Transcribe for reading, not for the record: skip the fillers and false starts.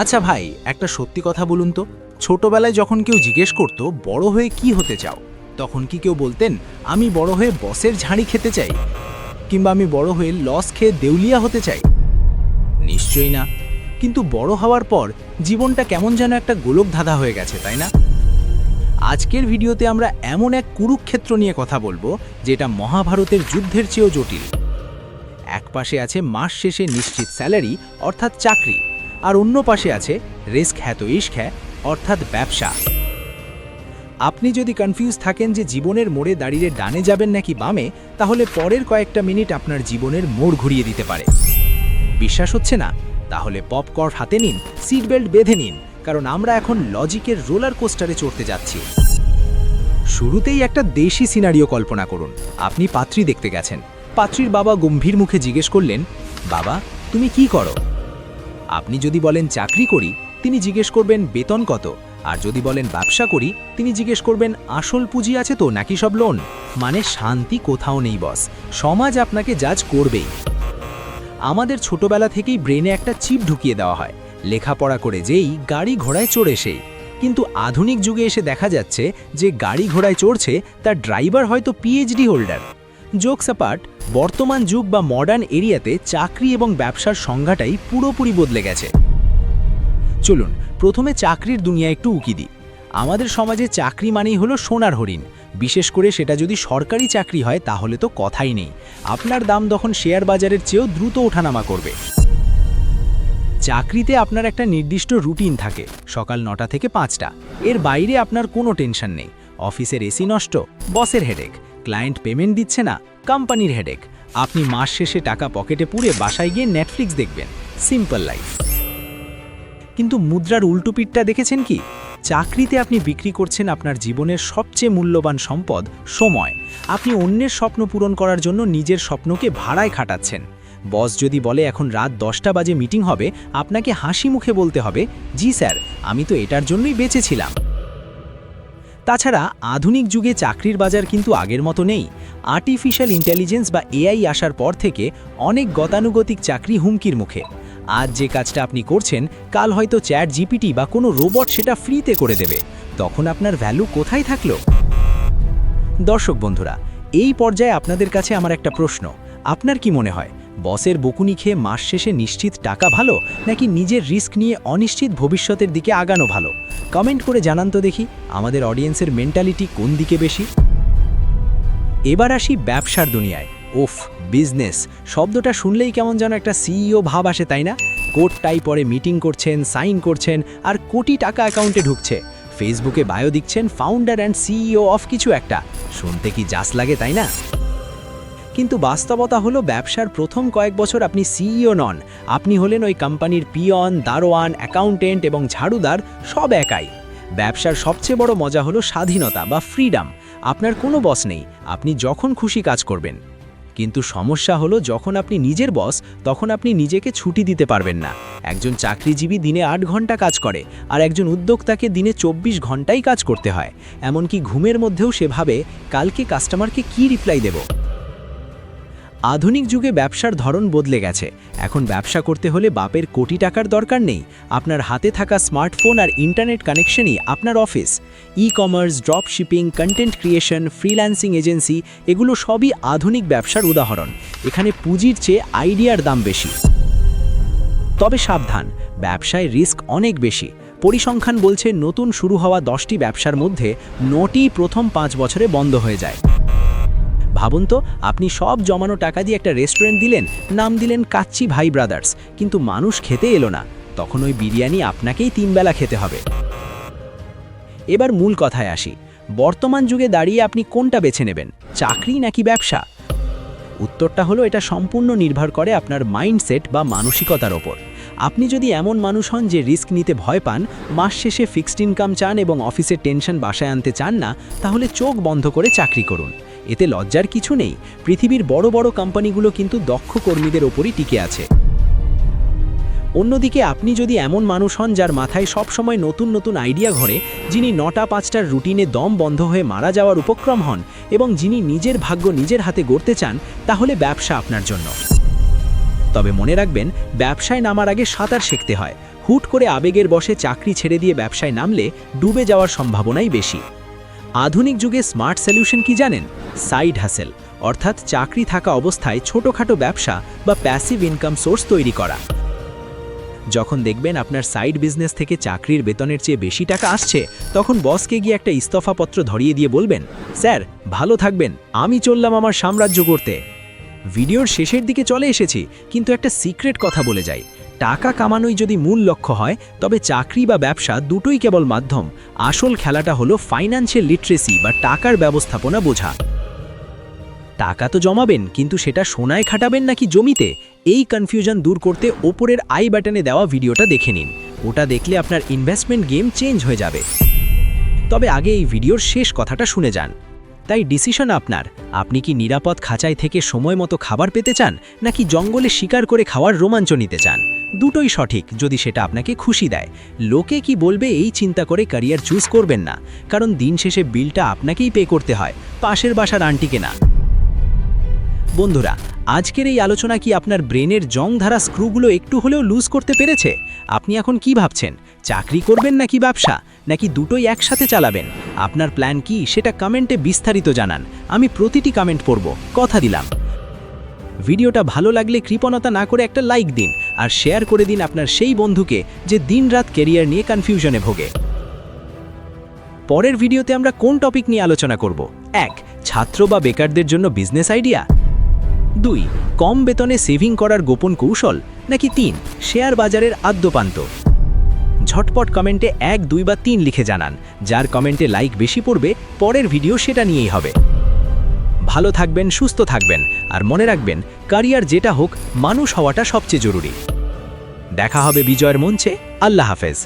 আচ্ছা ভাই, একটা সত্যি কথা বলুন তো, ছোটবেলায় যখন কেউ জিজ্ঞেস করত বড় হয়ে কি হতে চাও, তখন কি কেউ বলতেন আমি বড় হয়ে বসের ঝাড়ি খেতে চাই, কিংবা আমি বড় হয়ে লস খেয়ে দেউলিয়া হতে চাই? নিশ্চয়ই না। কিন্তু বড় হওয়ার পর জীবনটা কেমন যেন একটা গোলকধাঁধা হয়ে গেছে, তাই না? আজকের ভিডিওতে আমরা এমন এক কুরুক্ষেত্র নিয়ে কথা বলবো যেটা মহাভারতের যুদ্ধের চেয়েও জটিল। এক পাশে আছে মাস শেষে নিশ্চিত স্যালারি অর্থাৎ চাকরি, আর অন্য পাশে আছে রিস্ক হ্যাঁ তো ইশক হ্যাঁ অর্থাৎ ব্যবসা। আপনি যদি কনফিউজ থাকেন যে জীবনের মোড়ে দাঁড়িয়ে ডানে যাবেন নাকি বামে, তাহলে পরের কয়েকটা মিনিট আপনার জীবনের মোড় ঘুরিয়ে দিতে পারে। বিশ্বাস হচ্ছে না? তাহলে পপকর্ন হাতে নিন, সিট বেল্ট বেঁধে নিন, কারণ আমরা এখন লজিকের রোলার কোস্টারে চড়তে যাচ্ছি। শুরুতেই একটা দেশি সিনারিও কল্পনা করুন। আপনি পাত্রী দেখতে গেছেন। পাত্রীর বাবা গম্ভীর মুখে জিজ্ঞেস করলেন, বাবা তুমি কি করো? আপনি যদি বলেন চাকরি করি, তিনি জিজ্ঞেস করবেন বেতন কত, আর যদি বলেন ব্যবসা করি, তিনি জিজ্ঞেস করবেন আসল পুঁজি আছে তো নাকি সব লোন। মানে শান্তি কোথাও নেই বস, সমাজ আপনাকে জাজ করবেই। আমাদের ছোটবেলা থেকেই ব্রেনে একটা চিপ ঢুকিয়ে দেওয়া হয়, লেখাপড়া করে যেই গাড়ি ঘোড়ায় চড়ে সেই। কিন্তু আধুনিক যুগে এসে দেখা যাচ্ছে যে গাড়ি ঘোড়ায় চড়ছে তার ড্রাইভার হয়তো পিএইচডি হোল্ডার। জোকস অ্যাপার্ট, বর্তমান যুগ বা মডার্ন এরিয়াতে চাকরি এবং ব্যবসার সংজ্ঞাটাই পুরোপুরি বদলে গেছে। চলুন প্রথমে চাকরির দুনিয়া একটু উকি দিই। আমাদের সমাজে চাকরি মানেই হলো সোনার হরিণ, বিশেষ করে সেটা যদি সরকারি চাকরি হয় তাহলে তো কথাই নেই। আপনার দাম তখন শেয়ার বাজারের চেয়েও দ্রুত ওঠানামা করবে। চাকরিতে আপনার একটা নির্দিষ্ট রুটিন থাকে, সকাল 9টা থেকে 5টা। এর বাইরে আপনার কোনো টেনশন নেই। অফিসের এসি নষ্ট, বসের হেডেক, ক্লায়েন্ট পেমেন্ট দিচ্ছে না, কোম্পানির হেডেক। আপনি মাস শেষে টাকা পকেটে পুরে বাসায় গিয়ে নেটফ্লিক্স দেখবেন। Simple life. কিন্তু মুদ্রার উল্টো পিঠটা দেখেছেন কি? চাকরিতে আপনি বিক্রি করছেন আপনার জীবনের সবচেয়ে মূল্যবান সম্পদ, সময়। আপনি অন্যের স্বপ্ন পূরণ করার জন্য নিজের স্বপ্নকে ভাড়ায় খাটাচ্ছেন। বস যদি বলে এখন রাত 10টা বাজে মিটিং হবে, আপনাকে হাসি মুখে বলতে হবে, জি স্যার, আমি তো এটার জন্যই বেঁচেছিলাম। তাছাড়া আধুনিক যুগে চাকরির বাজার কিন্তু আগের মতো নেই। আর্টিফিশিয়াল ইন্টেলিজেন্স বা এআই আসার পর থেকে অনেক গতানুগতিক চাকরি হুমকির মুখে। আজ যে কাজটা আপনি করছেন, কাল হয়তো চ্যাট জিপিটি বা কোনো রোবট সেটা ফ্রিতে করে দেবে। তখন আপনার ভ্যালু কোথায় থাকলো? দর্শক বন্ধুরা, এই পর্যায়ে আপনাদের কাছে আমার একটা প্রশ্ন। আপনার কি মনে হয়, বসের বকুনি খেয়ে মাস শেষে নিশ্চিত টাকা ভালো, নাকি নিজের রিস্ক নিয়ে অনিশ্চিত ভবিষ্যতের দিকে আগানো ভালো? কমেন্ট করে জানান তো দেখি আমাদের অডিয়েন্সের মেন্টালিটি কোন দিকে বেশি। এবার আসি ব্যবসার দুনিয়ায়। ওফ, বিজনেস শব্দটা শুনলেই কেমন যেন একটা সিইও ভাব আসে, তাই না? কোট টাই পরে মিটিং করছেন, সাইন করছেন, আর কোটি টাকা অ্যাকাউন্টে ঢুকছে। ফেসবুকে বায়ো দিচ্ছেন ফাউন্ডার অ্যান্ড সিইও অফ কিছু একটা। শুনতে কি জাস লাগে, তাই না? কিন্তু বাস্তবতা হলো ব্যবসার প্রথম কয়েক বছর আপনি সিইও নন। আপনি হলেন ওই কোম্পানির পিয়ন, দারোয়ান, অ্যাকাউন্টেন্ট এবং ঝাড়ুদার, সব একাই। ব্যবসার সবচেয়ে বড় মজা হলো স্বাধীনতা বা ফ্রিডম। আপনার কোনো বস নেই, আপনি যখন খুশি কাজ করবেন। কিন্তু সমস্যা হলো যখন আপনি নিজের বস, তখন আপনি নিজেকে ছুটি দিতে পারবেন না। একজন চাকরিজীবী দিনে 8 ঘন্টা কাজ করে, আর একজন উদ্যোক্তাকে দিনে 24 ঘন্টাই কাজ করতে হয়। এমনকি ঘুমের মধ্যেও সে ভাবে কালকে কাস্টমারকে কি রিপ্লাই দেব। আধুনিক যুগে ব্যবসার ধরন বদলে গেছে। এখন ব্যবসা করতে হলে বাপের কোটি টাকার দরকার নেই। আপনার হাতে থাকা স্মার্টফোন আর ইন্টারনেট কানেকশনই আপনার office. E commerce, drop shipping, content creation, freelancing agency, এগুলো সবই আধুনিক ব্যবসার উদাহরণ। এখানে পুঁজির চেয়ে আইডিয়ার দাম বেশি। তবে সাবধান, ব্যবসায় রিস্ক অনেক বেশি। পরিসংখ্যান বলছে নতুন শুরু হওয়া 10টি ব্যবসার মধ্যে 9টি প্রথম 5 বছরে বন্ধ হয়ে যায়। ভাবুন তো, আপনি সব জমানো টাকা দিয়ে একটা রেস্টুরেন্ট দিলেন, নাম দিলেন কাচ্চি ভাই ব্রাদার্স, কিন্তু মানুষ খেতে এলো না। তখন ওই বিরিয়ানি আপনাকেই 3 বেলা খেতে হবে। এবার মূল কথায় আসি। বর্তমান যুগে দাঁড়িয়ে আপনি কোনটা বেছে নেবেন, চাকরি নাকি ব্যবসা? উত্তরটা হলো এটা সম্পূর্ণ নির্ভর করে আপনার মাইন্ডসেট বা মানসিকতার ওপর। আপনি যদি এমন মানুষ হন যে রিস্ক নিতে ভয় পান, মাস শেষে ফিক্সড ইনকাম চান এবং অফিসের টেনশন বাসায় আনতে চান না, তাহলে চোখ বন্ধ করে চাকরি করুন। এতে লজ্জার কিছু নেই। পৃথিবীর বড় বড় কোম্পানিগুলো কিন্তু দক্ষ কর্মীদের ওপরই টিকে আছে। অন্যদিকে আপনি যদি এমন মানুষ হন যার মাথায় সবসময় নতুন নতুন আইডিয়া ঘোরে, যিনি 9টা 5টার রুটিনে দম বন্ধ হয়ে মারা যাওয়ার উপক্রম হন, এবং যিনি নিজের ভাগ্য নিজের হাতে গড়তে চান, তাহলে ব্যবসা আপনার জন্য। তবে মনে রাখবেন, ব্যবসায় নামার আগে সাঁতার শিখতে হয়। হুট করে আবেগের বশে চাকরি ছেড়ে দিয়ে ব্যবসায় নামলে ডুবে যাওয়ার সম্ভাবনাই বেশি। আধুনিক যুগে স্মার্ট সলিউশন কি জানেন? সাইড হাসেল, অর্থাৎ চাকরি থাকা অবস্থায় ছোটখাটো ব্যবসা বা প্যাসিভ ইনকাম সোর্স তৈরি করা। যখন দেখবেন আপনার সাইড বিজনেস থেকে চাকরির বেতনের চেয়ে বেশি টাকা আসছে, তখন বসকে গিয়ে একটা ইস্তফাপত্র ধরিয়ে দিয়ে বলবেন, স্যার ভালো থাকবেন, আমি চললাম আমার সাম্রাজ্য করতে। ভিডিওর শেষের দিকে চলে এসেছি, কিন্তু একটা সিক্রেট কথা বলে যাই। টাকা কামানোই যদি মূল লক্ষ্য হয়, তবে চাকরি বা ব্যবসা দুটোই কেবল মাধ্যম। আসল খেলাটা হলো ফাইন্যান্সিয়াল লিটারেসি বা টাকার ব্যবস্থাপনা বোঝা। টাকা তো জমাবেন, কিন্তু সেটা সোনায় খাটাবেন নাকি জমিতে, এই কনফিউশন দূর করতে ওপরের আই বাটনে দেওয়া ভিডিওটা দেখে নিন। ওটা দেখলে আপনার ইনভেস্টমেন্ট গেম চেঞ্জ হয়ে যাবে। তবে আগে এই ভিডিওর শেষ কথাটা শুনে যান। তাই ডিসিশন আপনার। আপনি কি নিরাপদ খাঁচায় থেকে সময় মতো খাবার পেতে চান, নাকি জঙ্গলে শিকার করে খাওয়ার রোমাঞ্চ নিতে চান? দুটোই সঠিক, যদি সেটা আপনাকে খুশি দেয়। লোকে কি বলবে এই চিন্তা করে ক্যারিয়ার চুজ করবেন না, কারণ দিন শেষে বিলটা আপনাকেই পে করতে হয়, পাশের বাসার আন্টিকে না। বন্ধুরা, আজকের এই আলোচনা কি আপনার ব্রেনের জং ধারা স্ক্রুগুলো একটু হলেও লুজ করতে পেরেছে? আপনি এখন কি ভাবছেন, চাকরি করবেন নাকি ব্যবসা, নাকি দুটোই একসাথে চালাবেন? আপনার প্ল্যান কি সেটা কমেন্টে বিস্তারিত জানান। আমি প্রতিটি কমেন্ট পড়ব, কথা দিলাম। ভিডিওটা ভালো লাগলে কৃপণতা না করে একটা লাইক দিন, আর শেয়ার করে দিন আপনার সেই বন্ধুকে যে দিনরাত ক্যারিয়ার নিয়ে কনফিউশনে ভোগে। পরের ভিডিওতে আমরা কোন টপিক নিয়ে আলোচনা করব? 1. ছাত্র বা বেকারদের জন্য বিজনেস আইডিয়া। 2. কম বেতনে সেভিং করার গোপন কৌশল, নাকি 3. শেয়ার বাজারের আদ্যপান্ত। ঝটপট কমেন্টে 1, 2 বা 3 লিখে জানান। যার কমেন্টে লাইক বেশি পড়বে, পরের ভিডিও সেটা নিয়েই হবে। ভালো থাকবেন, সুস্থ থাকবেন, আর মনে রাখবেন, ক্যারিয়ার যেটা হোক, মানুষ হওয়াটা সবচেয়ে জরুরি। দেখা হবে বিজয়ের মঞ্চে। আল্লাহ হাফেজ।